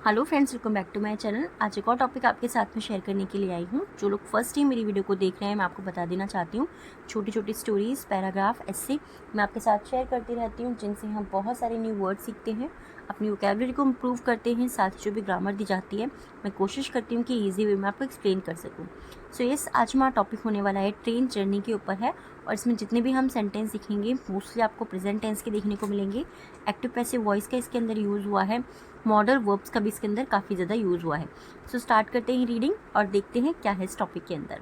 Hello friends, welcome back to my channel. आज एक और टॉपिक आपके साथ में शेयर करने के लिए आई हूँ। जो लोग फर्स्ट टाइम मेरी वीडियो को देख रहे हैं, मैं आपको बता देना चाहती हूँ, छोटी छोटी स्टोरीज़, पैराग्राफ, ऐसे मैं आपके साथ शेयर करती रहती हूँ, जिनसे हम बहुत सारे न्यू वर्ड सीखते हैं, अपनी वोकैबुलरी को इम्प्रूव करते हैं। साथ ही जो भी ग्रामर दी जाती है, मैं कोशिश करती हूँ कि ईजी वे में आपको एक्सप्लेन कर सकूँ। सो यस, आज हमारा टॉपिक होने वाला है ट्रेन जर्नी के ऊपर है, और इसमें जितने भी हम सेंटेंस सीखेंगे मोस्टली आपको प्रेजेंट टेंस के देखने को मिलेंगे। एक्टिव पैसिव वॉइस का इसके अंदर यूज़ हुआ है, मॉडल वर्ब्स का भी इसके अंदर काफ़ी ज़्यादा यूज़ हुआ है। सो स्टार्ट करते हैं रीडिंग और देखते हैं क्या है इस टॉपिक के अंदर।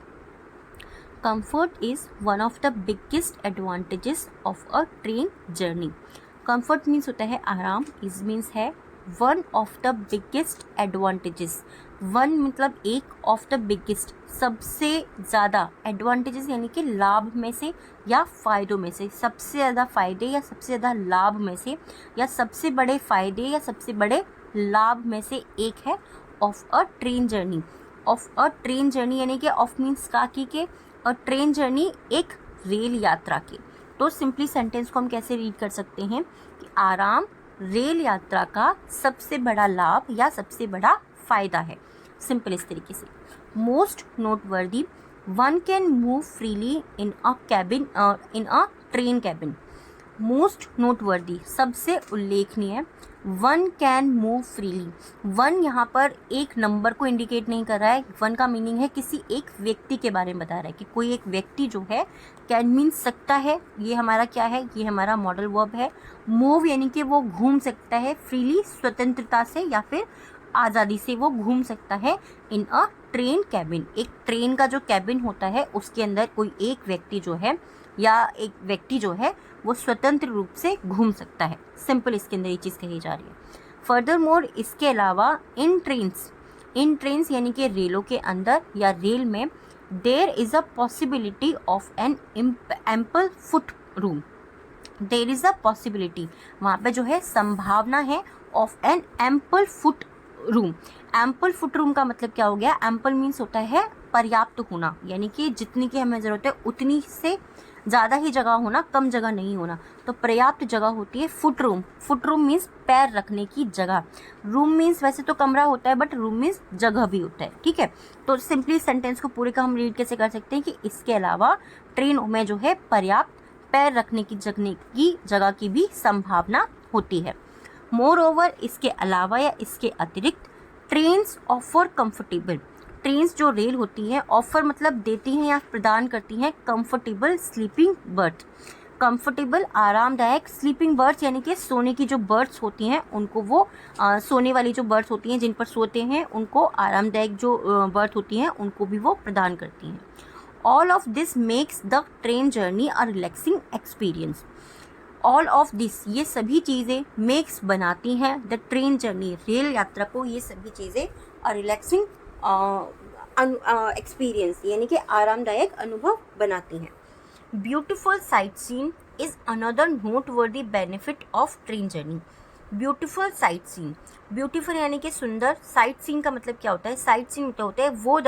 Comfort is one of the biggest advantages of a train journey. Comfort means होता है आराम, इज मीन्स है one of the biggest advantages. One मतलब एक, ऑफ द बिगेस्ट सबसे ज़्यादा, एडवांटेजेस यानी कि लाभ में से या फ़ायदों में से, सबसे ज़्यादा फ़ायदे या सबसे ज़्यादा लाभ में से, या सबसे बड़े फ़ायदे या सबसे बड़े लाभ में से एक है of a train journey. Of a train journey यानी कि ऑफ मीन्स का के, और ट्रेन जर्नी एक रेल यात्रा की। तो सिंपली सेंटेंस को हम कैसे रीड कर सकते हैं कि आराम रेल यात्रा का सबसे बड़ा लाभ या सबसे बड़ा फायदा है। सिंपल इस तरीके से। Most noteworthy, one can move freely in a cabin, in a train cabin. Most noteworthy सबसे उल्लेखनीय, one can move freely. One यहाँ पर एक नंबर को इंडिकेट नहीं कर रहा है, वन का मीनिंग है किसी एक व्यक्ति के बारे में बता रहा है कि कोई एक व्यक्ति जो है, कैन मीन सकता है, ये हमारा क्या है, ये हमारा मॉडल वर्ब है। मूव यानी कि वो घूम सकता है, फ्रीली स्वतंत्रता से या फिर आज़ादी से वो घूम सकता है। इन अ ट्रेन कैबिन, एक ट्रेन का जो कैबिन होता है उसके अंदर कोई एक व्यक्ति जो है या एक व्यक्ति जो है वो स्वतंत्र रूप से घूम सकता है। सिंपल इसके अंदर ये चीज़ कही जा रही है। फर्दर मोर, इसके अलावा इन ट्रेन्स यानी कि रेलों के अंदर या रेल में, there is a possibility of an ample foot room. There is a possibility, वहाँ पे जो है संभावना है, of an ample foot room. Ample foot room का मतलब क्या हो गया? एम्पल मीन्स होता है पर्याप्त होना, यानी कि जितनी की हमें ज़रूरत है उतनी से ज़्यादा ही जगह होना, कम जगह नहीं होना। तो पर्याप्त जगह होती है foot room. Foot room means पैर रखने की जगह। रूम मीन्स वैसे तो कमरा होता है, बट रूम मीन्स जगह भी होता है। ठीक है, तो सिंपली सेंटेंस को पूरे का हम रीड कैसे कर सकते हैं कि इसके अलावा ट्रेन में जो है पर्याप्त पैर रखने की जगह की भी संभावना होती है। मोर ओवर, इसके अलावा या इसके अतिरिक्त, ट्रेन्स ऑफर कंफर्टेबल, ट्रेन्स जो रेल होती हैं, ऑफर मतलब देती हैं या प्रदान करती हैं, कंफर्टेबल स्लीपिंग बर्थ। कंफर्टेबल आरामदायक, स्लीपिंग बर्थ यानी कि सोने की जो बर्थ्स होती हैं उनको वो सोने वाली जो बर्थ होती हैं जिन पर सोते हैं उनको आरामदायक जो बर्थ होती हैं उनको भी वो प्रदान करती हैं। All of this makes the train journey a relaxing experience. All of this, ये सभी चीज़ें मेक्स बनाती हैं द ट्रेन जर्नी, रेल यात्रा को, ये सभी चीज़ें और रिलैक्सिंग एक्सपीरियंस यानी कि आरामदायक अनुभव बनाती हैं। Beautiful sight scene is another noteworthy benefit of train journey. Beautiful sight scene, beautiful यानी कि सुंदर, साइट सीन का मतलब क्या होता है? साइट सीन होता है वो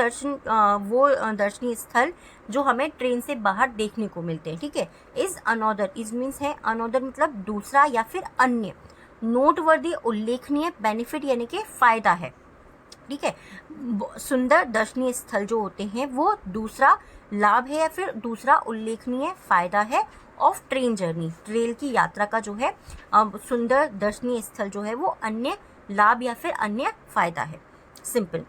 दर्शनीय स्थल जो हमें ट्रेन से बाहर देखने को मिलते हैं। ठीक है, इज अनदर, इज मीन्स है अनदर मतलब दूसरा या फिर अन्य, नोटवर्दी उल्लेखनीय, बेनिफिट यानी कि फायदा है। ठीक है, सुंदर दर्शनीय स्थल जो होते हैं वो दूसरा लाभ है या फिर दूसरा उल्लेखनीय फायदा है ऑफ ट्रेन जर्नी, रेल की यात्रा का जो है सुंदर दर्शनीय स्थल जो है वो अन्य लाभ या फिर अन्य फायदा है। Simple.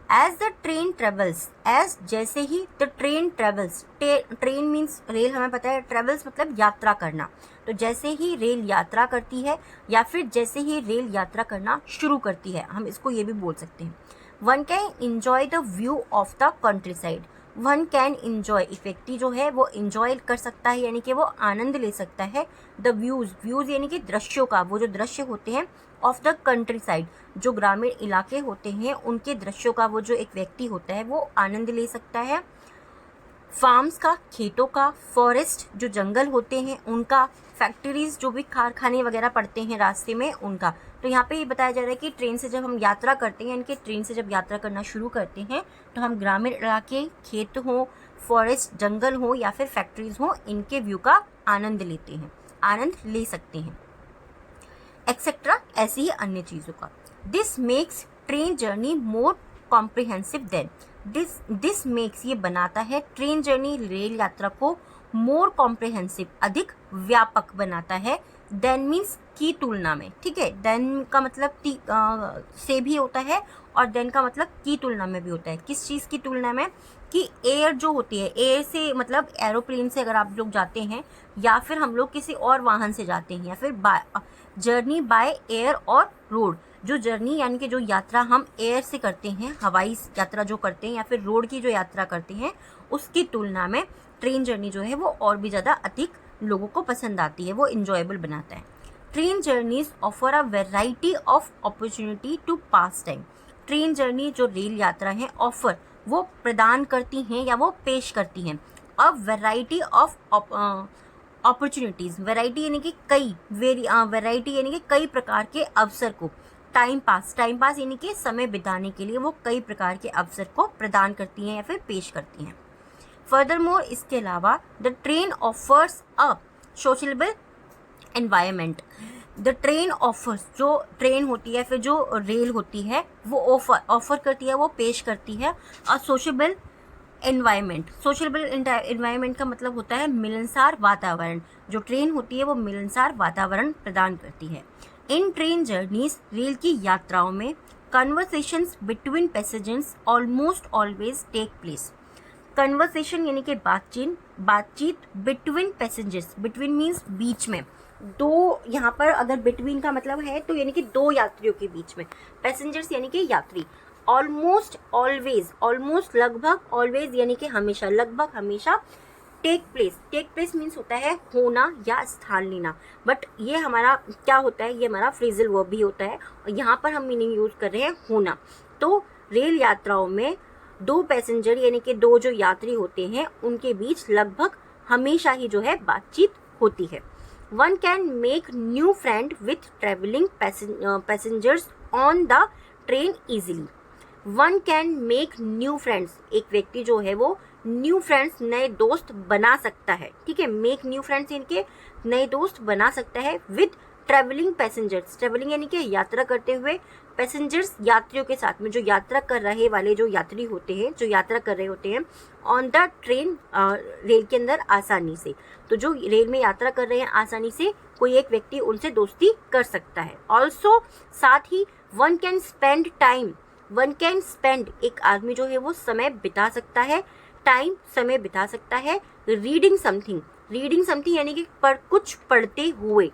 As the train travels, as जैसे ही, the train travels, train means rail, हमें पता है, ट्रेवल्स मतलब यात्रा करना। तो जैसे ही रेल यात्रा करती है या फिर जैसे ही रेल यात्रा करना शुरू करती है, हम इसको ये भी बोल सकते हैं। One can enjoy the view of the country side. One can enjoy, एक व्यक्ति जो है वो इंजॉय कर सकता है यानी कि वो आनंद ले सकता है, द व्यूज़, व्यूज़ यानी कि दृश्यों का, वो जो दृश्य होते हैं, ऑफ द कंट्री साइड, जो ग्रामीण इलाके होते हैं उनके दृश्यों का वो जो एक व्यक्ति होता है वो आनंद ले सकता है। फार्म्स का, खेतों का, फॉरेस्ट जो जंगल होते हैं उनका, फैक्ट्रीज जो भी कारखाने वगैरह पड़ते हैं रास्ते में उनका। तो यहाँ पे ये बताया जा रहा है कि ट्रेन से जब हम यात्रा करते हैं, यानी कि ट्रेन से जब यात्रा करना शुरू करते हैं तो हम ग्रामीण इलाके, खेत हो, फॉरेस्ट जंगल हो या फिर फैक्ट्रीज हो, इनके व्यू का आनंद लेते हैं, आनंद ले सकते हैं, एक्सेट्रा, ऐसी ही अन्य चीज़ों का। This makes train journey more comprehensive than, this makes ये बनाता है ट्रेन जर्नी रेल यात्रा को मोर कॉम्प्रिहेंसिव अधिक व्यापक बनाता है, देन मीन्स की तुलना में, ठीक है। देन का मतलब से भी होता है और देन का मतलब की तुलना में भी होता है। किस चीज़ की तुलना में? कि एयर जो होती है, एयर से मतलब एरोप्लेन से अगर आप लोग जाते हैं या फिर हम लोग किसी और वाहन से जाते हैं या फिर जर्नी बाय एयर और रोड, जो जर्नी यानी कि जो यात्रा हम एयर से करते हैं, हवाई यात्रा जो करते हैं या फिर रोड की जो यात्रा करते हैं, उसकी तुलना में ट्रेन जर्नी जो है वो और भी ज़्यादा अधिक लोगों को पसंद आती है, वो इंजॉयबल बनाता है। Train journeys offer a variety of opportunity to pass time, train journey जो रेल यात्रा है ऑफर वो प्रदान करती हैं या वो पेश करती हैं अ वेराइटी ऑफ अपॉर्चुनिटीज़, वैरायटी यानी कि कई, वैरायटी यानी कि कई प्रकार के अवसर को, टाइम पास यानी कि समय बिताने के लिए वो कई प्रकार के अवसर को प्रदान करती हैं या फिर पेश करती हैं। फर्दरमोर इसके अलावा the train offers a sociable environment, the train offers, जो ट्रेन होती है फिर जो रेल होती है वो ऑफर करती है, वो पेश करती है अ सोशेबल एनवायरनमेंट। सोशेबल एनवायरनमेंट का मतलब होता है मिलनसार वातावरण, जो ट्रेन होती है वो मिलनसार वातावरण प्रदान करती है। इन ट्रेन जर्नीज, रेल की यात्राओं में conversations between passengers almost always take place, conversation यानी कि बातचीत बिटवीन पैसेंजर्स, बिटवीन मीन्स बीच में, दो, यहाँ पर अगर बिटवीन का मतलब है तो यानी कि दो यात्रियों के बीच में, पैसेंजर्स यानी कि यात्री, ऑलमोस्ट ऑलवेज, ऑलमोस्ट लगभग, ऑलवेज यानी कि हमेशा, लगभग हमेशा, टेक प्लेस मीन्स होता है होना या स्थान लेना, बट ये हमारा क्या होता है, ये हमारा फ्रेजल वर्ब भी होता है और यहाँ पर हम मीनिंग यूज कर रहे हैं होना। तो रेल यात्राओं में दो पैसेंजर यानी कि दो जो यात्री होते हैं उनके बीच लगभग हमेशा ही जो है बातचीत होती है। One can make new friend with travelling passengers on the train easily, one can make new friends, एक व्यक्ति जो है वो न्यू फ्रेंड्स, नए दोस्त बना सकता है, ठीक है। मेक न्यू फ्रेंड्स यानी कि नए दोस्त बना सकता है विद ट्रेवलिंग पैसेंजर्स, ट्रेवलिंग यानी कि यात्रा करते हुए, पैसेंजर्स यात्रियों के साथ में, जो यात्रा कर रहे वाले जो यात्री होते हैं, जो यात्रा कर रहे होते हैं ऑन द ट्रेन, रेल के अंदर आसानी से, तो जो रेल में यात्रा कर रहे हैं आसानी से कोई एक व्यक्ति उनसे दोस्ती कर सकता है। ऑल्सो साथ ही one can spend time, one can spend, एक आदमी जो है वो समय बिता सकता है, टाइम समय बिता सकता है, रीडिंग समथिंग यानी कि कुछ पढ़ते हुए,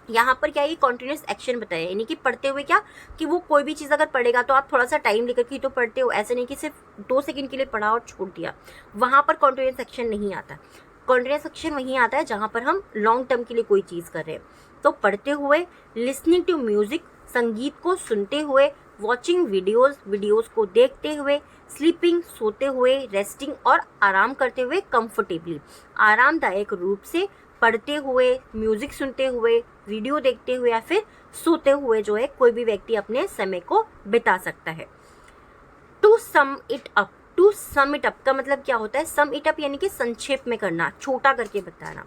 यहाँ पर क्या ये कॉन्टिन्यूस एक्शन बताया, यानी कि पढ़ते हुए क्या, कि वो कोई भी चीज़ अगर पढ़ेगा तो आप थोड़ा सा टाइम लेकर के तो पढ़ते हो, ऐसे नहीं कि सिर्फ 2 सेकंड के लिए पढ़ा और छोड़ दिया, वहाँ पर कॉन्टिन्यूस एक्शन नहीं आता। कॉन्टिन्यूस एक्शन वहीं आता है जहाँ पर हम लॉन्ग टर्म के लिए कोई चीज़ कर रहे हैं। तो पढ़ते हुए, लिसनिंग टू म्यूजिक, संगीत को सुनते हुए, वॉचिंग वीडियोज़ को देखते हुए, स्लीपिंग सोते हुए, रेस्टिंग और आराम करते हुए, कंफर्टेबली आरामदायक रूप से, पढ़ते हुए, म्यूजिक सुनते हुए, वीडियो देखते हुए या फिर सोते हुए जो है कोई भी व्यक्ति अपने समय को बिता सकता है। टू सम इट अप का मतलब क्या होता है? सम इट अप यानी कि संक्षेप में करना, छोटा करके बताना।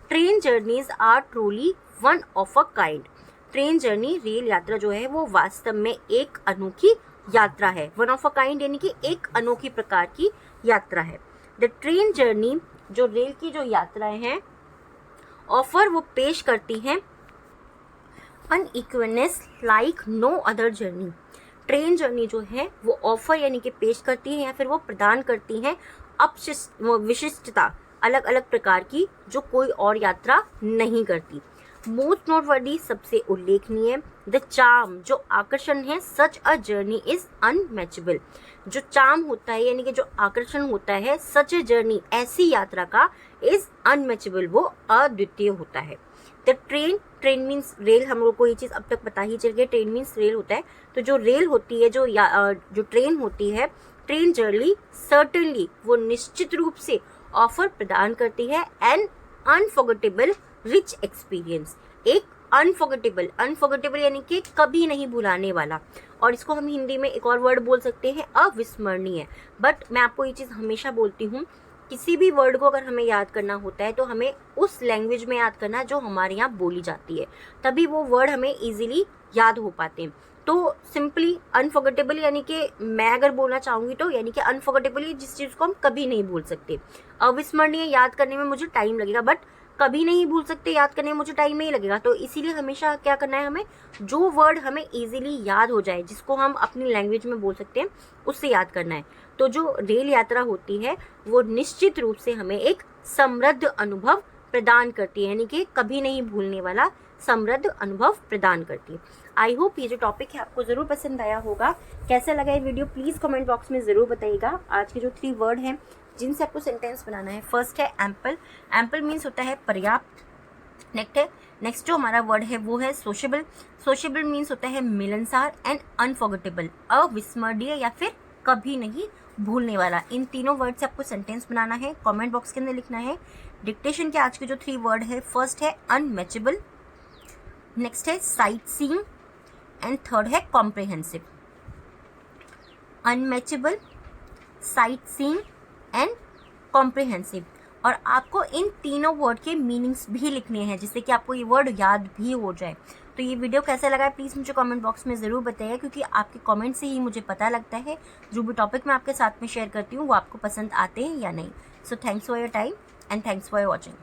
Train journeys are truly one of a kind, train journey, rail यात्रा जो है वो वास्तव में एक अनोखी यात्रा है। वन ऑफ अ काइंड यानी कि एक अनोखी प्रकार की यात्रा है। द ट्रेन जर्नी, जो रेल की जो यात्राएं हैं, ऑफर वो पेश करती हैं unequalness like no other journey, train journey जो है वो ऑफर यानी कि पेश करती है या फिर वो प्रदान करती हैं विशिष्टता, अलग अलग प्रकार की, जो कोई और यात्रा नहीं करती। मोस्ट नोटवर्डी, सबसे उल्लेखनीय, द चार्म, जो आकर्षण है, सच अ जर्नी इज अनमैचेबल, जो चार्म होता है यानी कि जो आकर्षण होता है, सच अ जर्नी, ऐसी यात्रा का, इज अनमैचेबल, वो अद्वितीय होता है। द ट्रेन मीन्स रेल, हम लोग को ये चीज़ अब तक पता ही चल गया, ट्रेन मीन्स रेल होता है। तो जो रेल होती है, जो ट्रेन होती है, ट्रेन जर्नी सर्टेनली, वो निश्चित रूप से ऑफर प्रदान करती है एन अनफॉरगेटेबल रिच एक्सपीरियंस, एक अनफॉरगेटेबल यानी कि कभी नहीं भुलाने वाला, और इसको हम हिंदी में एक और वर्ड बोल सकते हैं अविस्मरणीय। बट मैं आपको ये चीज़ हमेशा बोलती हूँ, किसी भी वर्ड को अगर हमें याद करना होता है तो हमें उस लैंग्वेज में याद करना जो हमारे यहाँ बोली जाती है, तभी वो वर्ड हमें इजीली याद हो पाते हैं। तो सिंपली अनफॉरगेटेबल यानी कि मैं अगर बोलना चाहूँगी तो यानी कि अनफॉरगेटेबल जिस चीज़ को हम कभी नहीं भूल सकते। अविस्मरणीय याद करने में मुझे टाइम लगेगा, बट कभी नहीं भूल सकते याद करने में मुझे टाइम नहीं लगेगा। तो इसीलिए हमेशा क्या करना है, हमें जो वर्ड हमें इजीली याद हो जाए, जिसको हम अपनी लैंग्वेज में बोल सकते हैं, उससे याद करना है। तो जो रेल यात्रा होती है वो निश्चित रूप से हमें एक समृद्ध अनुभव प्रदान करती है, यानी कि कभी नहीं भूलने वाला समृद्ध अनुभव प्रदान करती है। आई होप ये जो टॉपिक है आपको ज़रूर पसंद आया होगा। कैसा लगा ये वीडियो प्लीज़ कमेंट बॉक्स में ज़रूर बताइएगा। आज के जो 3 वर्ड हैं जिनसे आपको सेंटेंस बनाना है, फर्स्ट है एम्पल। एम्पल मीन्स होता है पर्याप्त। नेक्स्ट जो हमारा वर्ड है वो है सोशेबल। सोशेबल मीन्स होता है मिलनसार एंड अनफॉरगेटेबल, अविस्मरणीय या फिर कभी नहीं भूलने वाला। इन तीनों वर्ड से आपको सेंटेंस बनाना है, कमेंट बॉक्स के अंदर लिखना है। डिक्टेशन के आज के जो 3 वर्ड है, फर्स्ट है अनमैचेबल, नेक्स्ट है साइट सीइंग एंड थर्ड है comprehensive. Unmatchable, sight seeing and comprehensive. और आपको इन तीनों वर्ड के मीनिंग्स भी लिखने हैं जिससे कि आपको ये वर्ड याद भी हो जाए। तो ये वीडियो कैसा लगा है प्लीज़ मुझे कमेंट बॉक्स में ज़रूर बताइए, क्योंकि आपके कमेंट से ही मुझे पता लगता है जो भी टॉपिक मैं आपके साथ में शेयर करती हूँ वो आपको पसंद आते हैं या नहीं। So thanks for your time and thanks for watching.